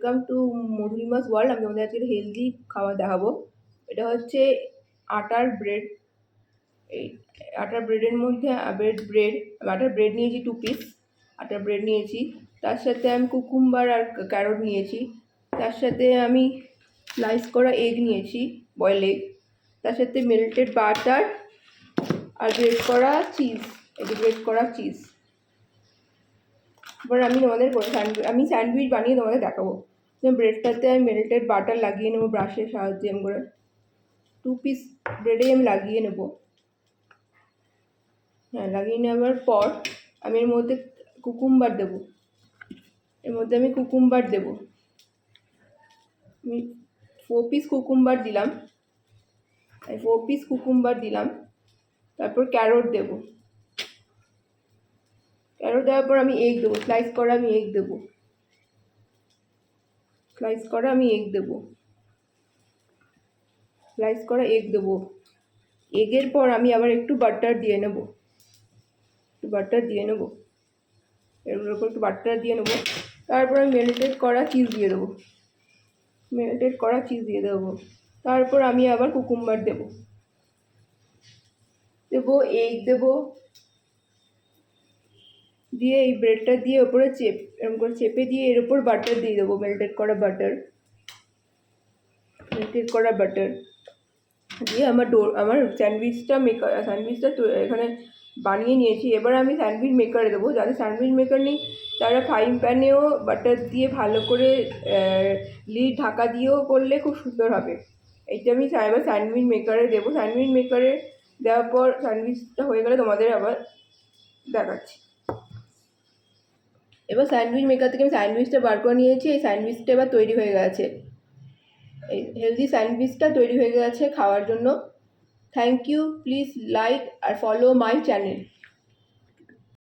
Welcome to মধুরিমাস world. আমি তোমাদের আজকে হেলদি খাবার দেখাবো। এটা হচ্ছে আটার ব্রেড। এই আটার ব্রেডের মধ্যে আটার ব্রেড নিয়েছি 2 পিস আটার ব্রেড নিয়েছি। তার সাথে আমি কুকুম্বার আর ক্যারট নিয়েছি। তার সাথে আমি স্লাইস করা এগ নিয়েছি, বয়েল এগ। তার সাথে মেল্টেড বাটার আর গ্রেট করা চিজ। এটা গ্রেট করা চিজ। এবার আমি তোমাদের স্যান্ডউইচ বানিয়ে তোমাদের দেখাবো। ব্রেডটাতে আমি মেল্টেড বাটার লাগিয়ে নেবো ব্রাশের সাহায্যে। এম করে 2 পিস ব্রেডে আমি লাগিয়ে নেব। হ্যাঁ, লাগিয়ে নেওয়ার পর আমি এর মধ্যে কুকুম্বার দেবো। আমি 4 পিস কুকুম্বার দিলাম। 4 পিস কুকুম্বার দিলাম। তারপর ক্যারট দেবো। ক্যারট দেওয়ার পর আমি এগ দেবো। স্লাইস করা এগ দেবো। এগের পর আমি আবার একটু বাটার দিয়ে নেব। এর উপর একটু বাটার দিয়ে নেবো। তারপর আমি মেল্টেড করা চিজ দিয়ে দেবো। তারপর আমি আবার কুকুম্বার দেবো, এগ দেবো, দিয়ে এই ব্রেডটা দিয়ে ওপরে এরকম করে চেপে দিয়ে এর উপর বাটার দিয়ে দেবো। মেল্টেড করা বাটার দিয়ে আমার স্যান্ডউইচটা এখানে বানিয়ে নিয়েছি। এবার আমি স্যান্ডউইচ মেকারে দেবো। যাদের স্যান্ডউইচ মেকার নেই তারা ফ্রাইং প্যানেও বাটার দিয়ে ভালো করে লিড ঢাকা দিয়েও করলে খুব সুন্দর হবে। এইটা আমি এবার স্যান্ডউইচ মেকারে দেবো। স্যান্ডউইচ মেকারে দেওয়ার পর স্যান্ডউইচটা হয়ে গেলে তোমাদের আবার দেখাচ্ছি। এবার স্যান্ডউইচ মেকার থেকে আমি স্যান্ডউইচটা বার করে নিয়েছি। এই স্যান্ডউইচটা এবার তৈরি হয়ে গেছে। এই হেলদি স্যান্ডউইচটা তৈরি হয়ে গেছে খাওয়ার জন্য। Thank you. প্লিজ লাইক আর ফলো মাই চ্যানেল।